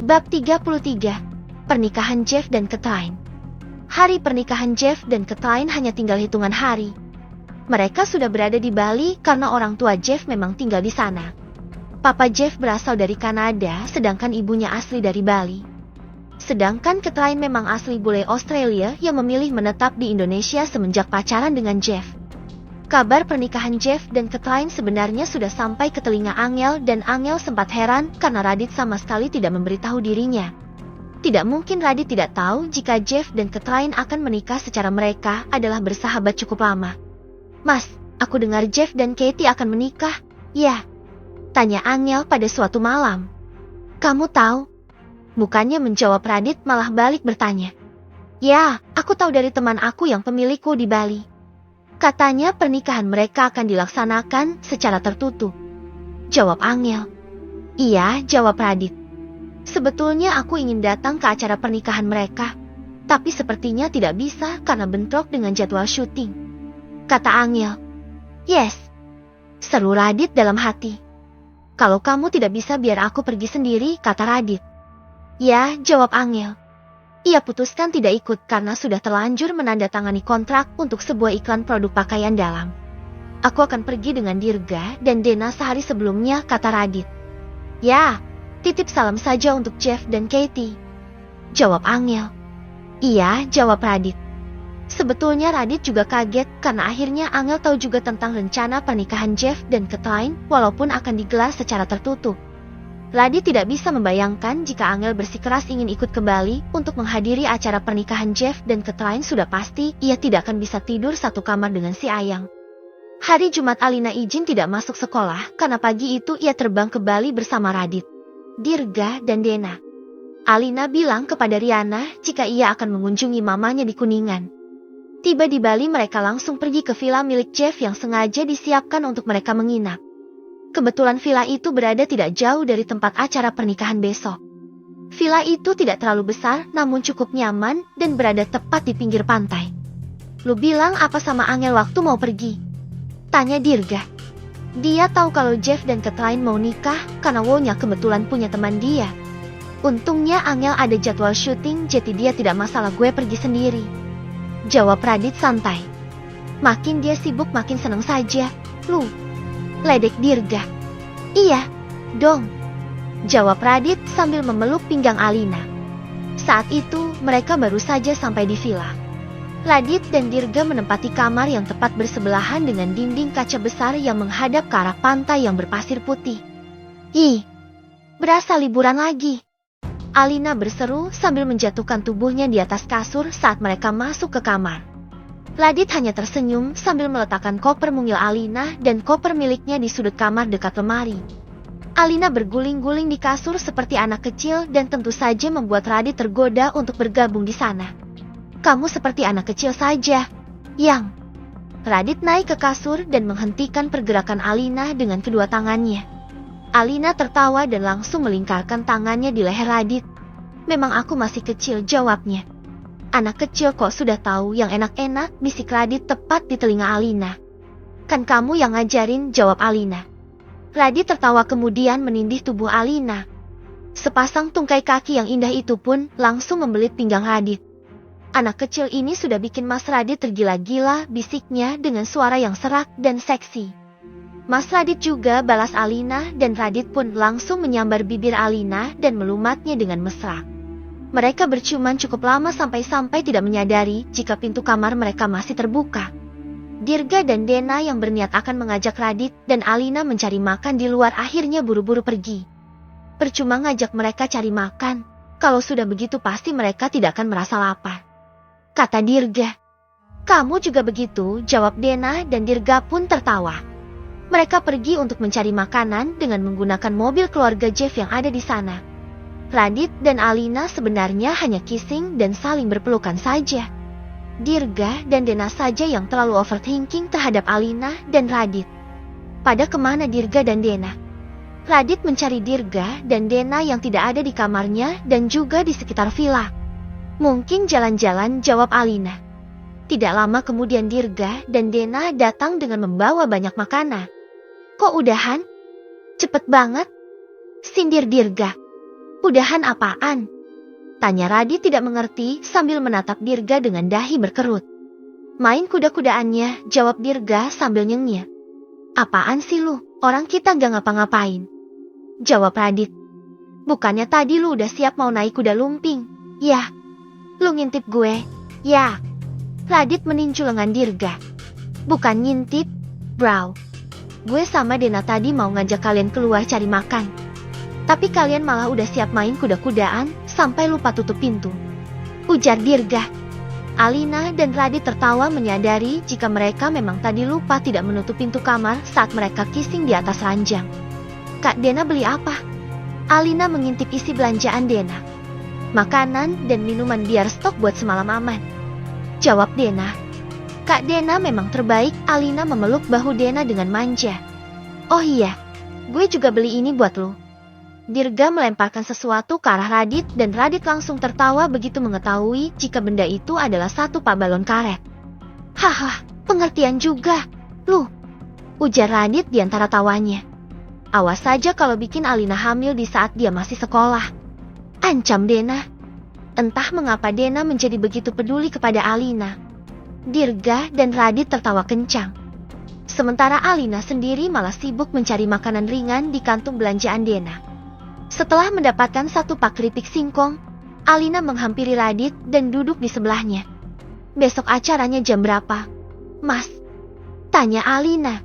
Bab 33. Pernikahan Jeff dan Catherine. Hari pernikahan Jeff dan Catherine hanya tinggal hitungan hari. Mereka sudah berada di Bali karena orang tua Jeff memang tinggal di sana. Papa Jeff berasal dari Kanada, sedangkan ibunya asli dari Bali. Sedangkan Catherine memang asli bule Australia yang memilih menetap di Indonesia semenjak pacaran dengan Jeff. Kabar pernikahan Jeff dan Catherine sebenarnya sudah sampai ke telinga Angel dan Angel sempat heran karena Radit sama sekali tidak memberitahu dirinya. Tidak mungkin Radit tidak tahu jika Jeff dan Catherine akan menikah secara mereka adalah bersahabat cukup lama. "Mas, aku dengar Jeff dan Katie akan menikah." "Ya," tanya Angel pada suatu malam. "Kamu tahu?" Mukanya menjawab Radit malah balik bertanya. "Ya, aku tahu dari teman aku yang pemilikku di Bali. Katanya pernikahan mereka akan dilaksanakan secara tertutup." Jawab Angel. "Iya," jawab Radit. "Sebetulnya aku ingin datang ke acara pernikahan mereka, tapi sepertinya tidak bisa karena bentrok dengan jadwal syuting," kata Angel. "Yes," seru Radit dalam hati. "Kalau kamu tidak bisa biar aku pergi sendiri," kata Radit. "Ya," jawab Angel. Ia putuskan tidak ikut karena sudah terlanjur menandatangani kontrak untuk sebuah iklan produk pakaian dalam. "Aku akan pergi dengan Dirga dan Dena sehari sebelumnya," kata Radit. "Ya, titip salam saja untuk Jeff dan Katie," jawab Angel. "Iya," jawab Radit. Sebetulnya Radit juga kaget karena akhirnya Angel tahu juga tentang rencana pernikahan Jeff dan Catherine walaupun akan digelar secara tertutup. Radit tidak bisa membayangkan jika Angel bersikeras ingin ikut ke Bali untuk menghadiri acara pernikahan Jeff dan Catherine. Sudah pasti ia tidak akan bisa tidur satu kamar dengan si Ayang. Hari Jumat Alina izin tidak masuk sekolah karena pagi itu ia terbang ke Bali bersama Radit, Dirga dan Dena. Alina bilang kepada Riana jika ia akan mengunjungi mamanya di Kuningan. Tiba di Bali mereka langsung pergi ke villa milik Jeff yang sengaja disiapkan untuk mereka menginap. Kebetulan villa itu berada tidak jauh dari tempat acara pernikahan besok. Villa itu tidak terlalu besar namun cukup nyaman dan berada tepat di pinggir pantai. "Lu bilang apa sama Angel waktu mau pergi?" tanya Dirga. Dia tahu kalau Jeff dan Catherine mau nikah karena Wonya kebetulan punya teman dia. "Untungnya Angel ada jadwal syuting jadi dia tidak masalah gue pergi sendiri," jawab Radit santai. "Makin dia sibuk makin senang saja." "Lu?" ledek Dirga. "Iya dong," jawab Radit sambil memeluk pinggang Alina. Saat itu mereka baru saja sampai di villa. Radit dan Dirga menempati kamar yang tepat bersebelahan dengan dinding kaca besar yang menghadap ke arah pantai yang berpasir putih. "Ih, berasa liburan lagi," Alina berseru sambil menjatuhkan tubuhnya di atas kasur saat mereka masuk ke kamar. Radit hanya tersenyum sambil meletakkan koper mungil Alina dan koper miliknya di sudut kamar dekat lemari. Alina berguling-guling di kasur seperti anak kecil dan tentu saja membuat Radit tergoda untuk bergabung di sana. "Kamu seperti anak kecil saja, Yang." Radit naik ke kasur dan menghentikan pergerakan Alina dengan kedua tangannya. Alina tertawa dan langsung melingkarkan tangannya di leher Radit. "Memang aku masih kecil," jawabnya. "Anak kecil kok sudah tahu yang enak-enak," bisik Radit tepat di telinga Alina. "Kan kamu yang ngajarin," jawab Alina. Radit tertawa kemudian menindih tubuh Alina. Sepasang tungkai kaki yang indah itu pun langsung membelit pinggang Radit. "Anak kecil ini sudah bikin Mas Radit tergila-gila," bisiknya dengan suara yang serak dan seksi. "Mas Radit juga," balas Alina dan Radit pun langsung menyambar bibir Alina dan melumatnya dengan mesra. Mereka berciuman cukup lama sampai-sampai tidak menyadari jika pintu kamar mereka masih terbuka. Dirga dan Dena yang berniat akan mengajak Radit dan Alina mencari makan di luar akhirnya buru-buru pergi. "Percuma ngajak mereka cari makan, kalau sudah begitu pasti mereka tidak akan merasa lapar," kata Dirga. "Kamu juga begitu," jawab Dena dan Dirga pun tertawa. Mereka pergi untuk mencari makanan dengan menggunakan mobil keluarga Jeff yang ada di sana. Radit dan Alina sebenarnya hanya kissing dan saling berpelukan saja. Dirga dan Dena saja yang terlalu overthinking terhadap Alina dan Radit. Pada kemana Dirga dan Dena? Radit mencari Dirga dan Dena yang tidak ada di kamarnya dan juga di sekitar villa. "Mungkin jalan-jalan," jawab Alina. Tidak lama kemudian Dirga dan Dena datang dengan membawa banyak makanan. "Kok udahan? Cepet banget," sindir Dirga. Udahan apaan? Tanya Radit tidak mengerti sambil menatap Dirga dengan dahi berkerut. Main kuda-kudaannya, jawab Dirga sambil nyengir. Apaan sih lu? Orang kita gak ngapa-ngapain. Jawab Radit. Bukannya tadi lu udah siap mau naik kuda lumping? Yah. Lu ngintip gue? Ya. Radit meninju lengan Dirga. Bukan ngintip, bro. Gue sama Dena tadi mau ngajak kalian keluar cari makan. Tapi kalian malah udah siap main kuda-kudaan sampai lupa tutup pintu. Ujar Dirga. Alina dan Radit tertawa menyadari jika mereka memang tadi lupa tidak menutup pintu kamar saat mereka kissing di atas ranjang. Kak Dena beli apa? Alina mengintip isi belanjaan Dena. Makanan dan minuman biar stok buat semalam aman. Jawab Dena. Kak Dena memang terbaik. Alina memeluk bahu Dena dengan manja. Oh iya, gue juga beli ini buat lo. Dirga melemparkan sesuatu ke arah Radit dan Radit langsung tertawa begitu mengetahui jika benda itu adalah satu pak balon karet. Haha, pengertian juga, lu. Ujar Radit di antara tawanya. Awas saja kalau bikin Alina hamil di saat dia masih sekolah. Ancam Dena. Entah mengapa Dena menjadi begitu peduli kepada Alina. Dirga dan Radit tertawa kencang. Sementara Alina sendiri malah sibuk mencari makanan ringan di kantung belanjaan Dena. Setelah mendapatkan satu pak keripik singkong, Alina menghampiri Radit dan duduk di sebelahnya. Besok acaranya jam berapa? Mas? Tanya Alina.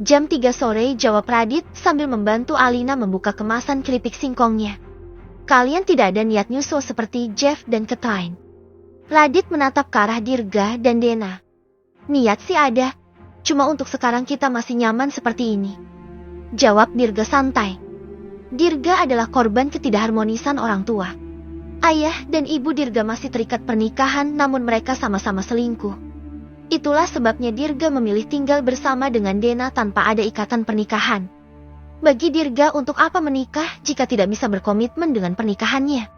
Jam 3 sore, jawab Radit sambil membantu Alina membuka kemasan keripik singkongnya. Kalian tidak ada niat nyusul seperti Jeff dan Catherine. Radit menatap ke arah Dirga dan Dena. Niat sih ada, cuma untuk sekarang kita masih nyaman seperti ini. Jawab Dirga santai. Dirga adalah korban ketidakharmonisan orang tua. Ayah dan ibu Dirga masih terikat pernikahan namun mereka sama-sama selingkuh. Itulah sebabnya Dirga memilih tinggal bersama dengan Dena tanpa ada ikatan pernikahan. Bagi Dirga untuk apa menikah jika tidak bisa berkomitmen dengan pernikahannya?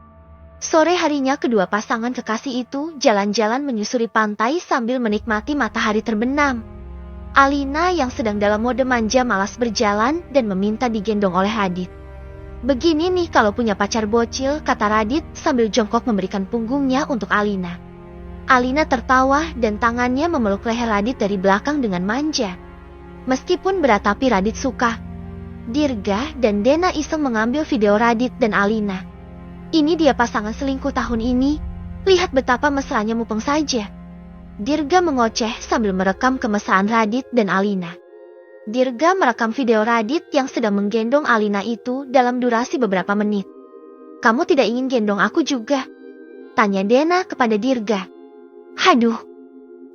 Sore harinya kedua pasangan kekasih itu jalan-jalan menyusuri pantai sambil menikmati matahari terbenam. Alina yang sedang dalam mode manja malas berjalan dan meminta digendong oleh Radit. Begini nih kalau punya pacar bocil, kata Radit sambil jongkok memberikan punggungnya untuk Alina. Alina tertawa dan tangannya memeluk leher Radit dari belakang dengan manja. Meskipun berat tapi Radit suka. Dirga dan Dena iseng mengambil video Radit dan Alina. Ini dia pasangan selingkuh tahun ini. Lihat betapa mesranya mupeng saja. Dirga mengoceh sambil merekam kemesraan Radit dan Alina. Dirga merekam video Radit yang sedang menggendong Alina itu dalam durasi beberapa menit. Kamu tidak ingin gendong aku juga? Tanya Dena kepada Dirga. Haduh,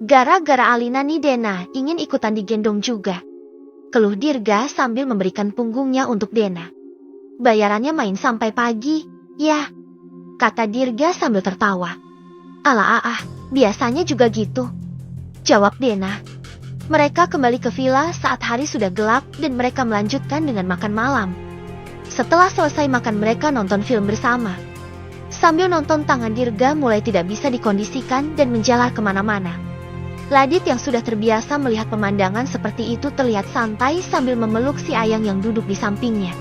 gara-gara Alina nih Dena ingin ikutan digendong juga. Keluh Dirga sambil memberikan punggungnya untuk Dena. Bayarannya main sampai pagi, ya, kata Dirga sambil tertawa. Alah, biasanya juga gitu, jawab Dena. Mereka kembali ke villa saat hari sudah gelap dan mereka melanjutkan dengan makan malam. Setelah selesai makan mereka nonton film bersama. Sambil nonton tangan Dirga mulai tidak bisa dikondisikan dan menjalar kemana-mana. Radit yang sudah terbiasa melihat pemandangan seperti itu terlihat santai sambil memeluk si Ayang yang duduk di sampingnya.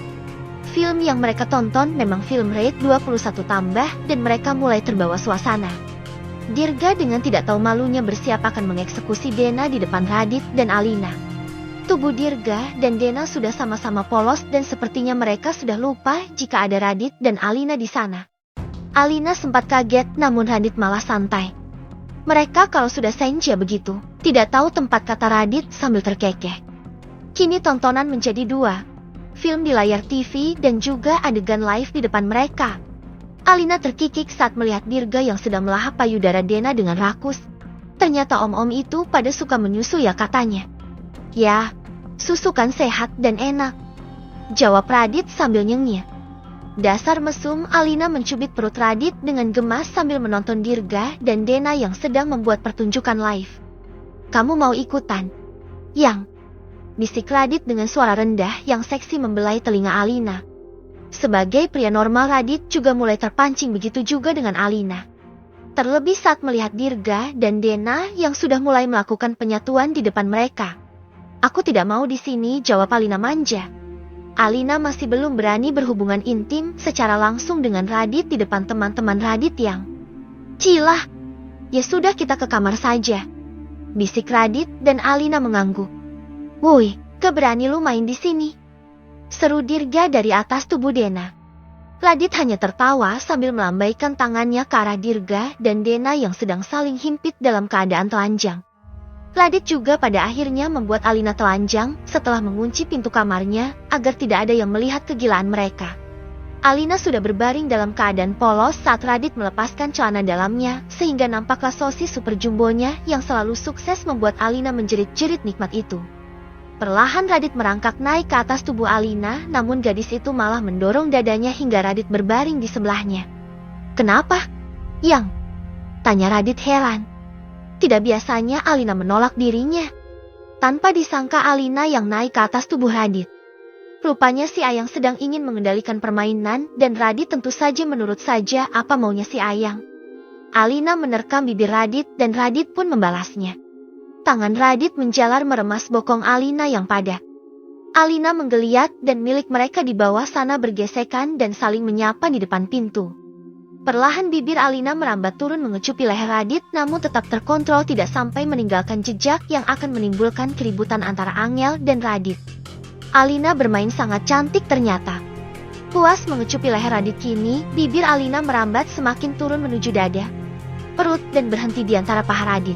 Film yang mereka tonton memang film rate 21 tambah dan mereka mulai terbawa suasana. Dirga dengan tidak tahu malunya bersiap akan mengeksekusi Dena di depan Radit dan Alina. Tubuh Dirga dan Dena sudah sama-sama polos dan sepertinya mereka sudah lupa jika ada Radit dan Alina di sana. Alina sempat kaget namun Radit malah santai. Mereka kalau sudah senja begitu, tidak tahu tempat, kata Radit sambil terkekeh. Kini tontonan menjadi dua. Film di layar TV dan juga adegan live di depan mereka. Alina terkikik saat melihat Dirga yang sedang melahap payudara Dena dengan rakus. Ternyata om-om itu pada suka menyusu ya, katanya. Ya, susu kan sehat dan enak, jawab Radit sambil nyengir. Dasar mesum, Alina mencubit perut Radit dengan gemas sambil menonton Dirga dan Dena yang sedang membuat pertunjukan live. Kamu mau ikutan? Yang, bisik Radit dengan suara rendah yang seksi membelai telinga Alina. Sebagai pria normal, Radit juga mulai terpancing, begitu juga dengan Alina. Terlebih saat melihat Dirga dan Dena yang sudah mulai melakukan penyatuan di depan mereka. Aku tidak mau di sini, jawab Alina manja. Alina masih belum berani berhubungan intim secara langsung dengan Radit di depan teman-teman Radit yang cilah. Ya sudah, kita ke kamar saja, bisik Radit dan Alina mengangguk. Woi, keberani lu main di sini, seru Dirga dari atas tubuh Dena. Radit hanya tertawa sambil melambaikan tangannya ke arah Dirga dan Dena yang sedang saling himpit dalam keadaan telanjang. Radit juga pada akhirnya membuat Alina telanjang setelah mengunci pintu kamarnya agar tidak ada yang melihat kegilaan mereka. Alina sudah berbaring dalam keadaan polos saat Radit melepaskan celana dalamnya sehingga nampaklah sosis super jumbonya yang selalu sukses membuat Alina menjerit-jerit nikmat itu. Perlahan Radit merangkak naik ke atas tubuh Alina, namun gadis itu malah mendorong dadanya hingga Radit berbaring di sebelahnya. Kenapa? Yang? Tanya Radit heran. Tidak biasanya Alina menolak dirinya. Tanpa disangka Alina yang naik ke atas tubuh Radit. Rupanya si Ayang sedang ingin mengendalikan permainan dan Radit tentu saja menurut saja apa maunya si Ayang. Alina menerkam bibir Radit dan Radit pun membalasnya. Tangan Radit menjalar meremas bokong Alina yang padat. Alina menggeliat dan milik mereka di bawah sana bergesekan dan saling menyapa di depan pintu. Perlahan bibir Alina merambat turun mengecupi leher Radit, namun tetap terkontrol tidak sampai meninggalkan jejak yang akan menimbulkan keributan antara Angel dan Radit. Alina bermain sangat cantik ternyata. Puas mengecupi leher Radit kini, bibir Alina merambat semakin turun menuju dada, perut dan berhenti di antara paha Radit.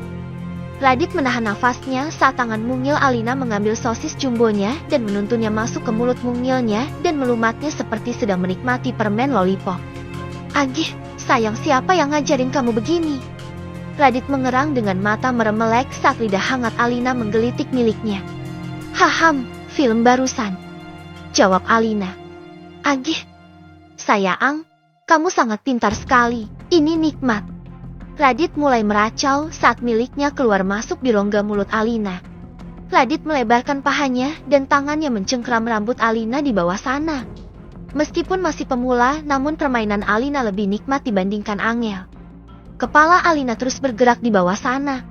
Radit menahan nafasnya saat tangan mungil Alina mengambil sosis jumbonya dan menuntunnya masuk ke mulut mungilnya dan melumatnya seperti sedang menikmati permen lollipop. Agih, sayang, siapa yang ngajarin kamu begini? Radit mengerang dengan mata meremelek saat lidah hangat Alina menggelitik miliknya. Haham, film barusan, jawab Alina. Agih, sayang, kamu sangat pintar sekali, ini nikmat. Radit mulai meracau saat miliknya keluar masuk di rongga mulut Alina. Radit melebarkan pahanya dan tangannya mencengkram rambut Alina di bawah sana. Meskipun masih pemula, namun permainan Alina lebih nikmat dibandingkan Angel. Kepala Alina terus bergerak di bawah sana.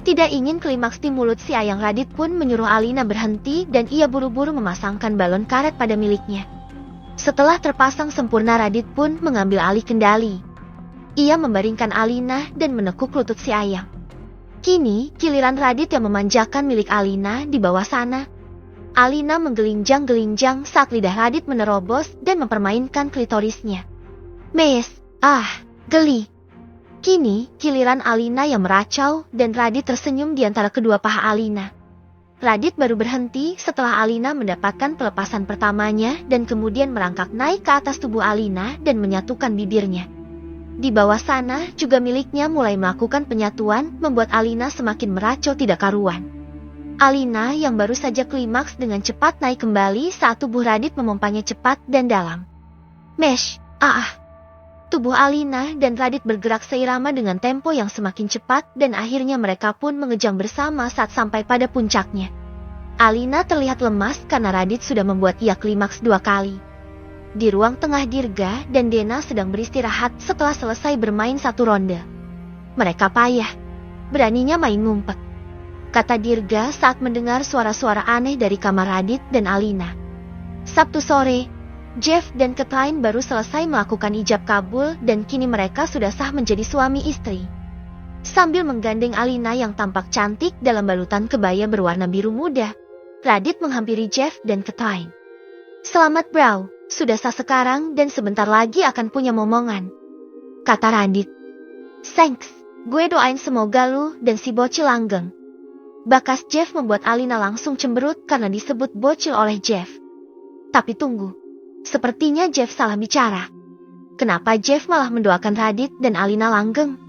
Tidak ingin klimaks di mulut si Ayang, Radit pun menyuruh Alina berhenti dan ia buru-buru memasangkan balon karet pada miliknya. Setelah terpasang sempurna, Radit pun mengambil alih kendali. Ia membaringkan Alina dan menekuk lutut si Ayang. Kini, giliran Radit yang memanjakan milik Alina di bawah sana. Alina menggelinjang-gelinjang saat lidah Radit menerobos dan mempermainkan klitorisnya. Mes, geli. Kini, giliran Alina yang meracau dan Radit tersenyum di antara kedua paha Alina. Radit baru berhenti setelah Alina mendapatkan pelepasan pertamanya dan kemudian merangkak naik ke atas tubuh Alina dan menyatukan bibirnya. Di bawah sana juga miliknya mulai melakukan penyatuan, membuat Alina semakin meracau tidak karuan. Alina yang baru saja klimaks dengan cepat naik kembali saat tubuh Radit memompanya cepat dan dalam. Mesh, Tubuh Alina dan Radit bergerak seirama dengan tempo yang semakin cepat dan akhirnya mereka pun mengejang bersama saat sampai pada puncaknya. Alina terlihat lemas karena Radit sudah membuat ia klimaks 2 kali. Di ruang tengah, Dirga dan Dena sedang beristirahat setelah selesai bermain 1 ronde. Mereka payah, beraninya main ngumpet, kata Dirga saat mendengar suara-suara aneh dari kamar Radit dan Alina. Sabtu sore, Jeff dan Kathleen baru selesai melakukan ijab kabul dan kini mereka sudah sah menjadi suami istri. Sambil menggandeng Alina yang tampak cantik dalam balutan kebaya berwarna biru muda, Radit menghampiri Jeff dan Kathleen. Selamat bro, sudah sah sekarang dan sebentar lagi akan punya momongan, kata Radit. Thanks, gue doain semoga lu dan si bocil langgeng. Bakas Jeff membuat Alina langsung cemberut karena disebut bocil oleh Jeff. Tapi tunggu, sepertinya Jeff salah bicara. Kenapa Jeff malah mendoakan Radit dan Alina langgeng?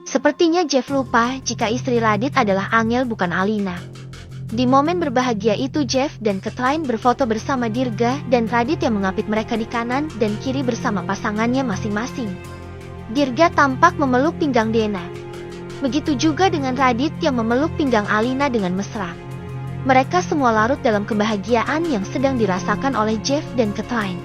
Sepertinya Jeff lupa jika istri Radit adalah Angel bukan Alina. Di momen berbahagia itu Jeff dan Kathleen berfoto bersama Dirga dan Radit yang mengapit mereka di kanan dan kiri bersama pasangannya masing-masing. Dirga tampak memeluk pinggang Dena. Begitu juga dengan Radit yang memeluk pinggang Alina dengan mesra. Mereka semua larut dalam kebahagiaan yang sedang dirasakan oleh Jeff dan Kathleen.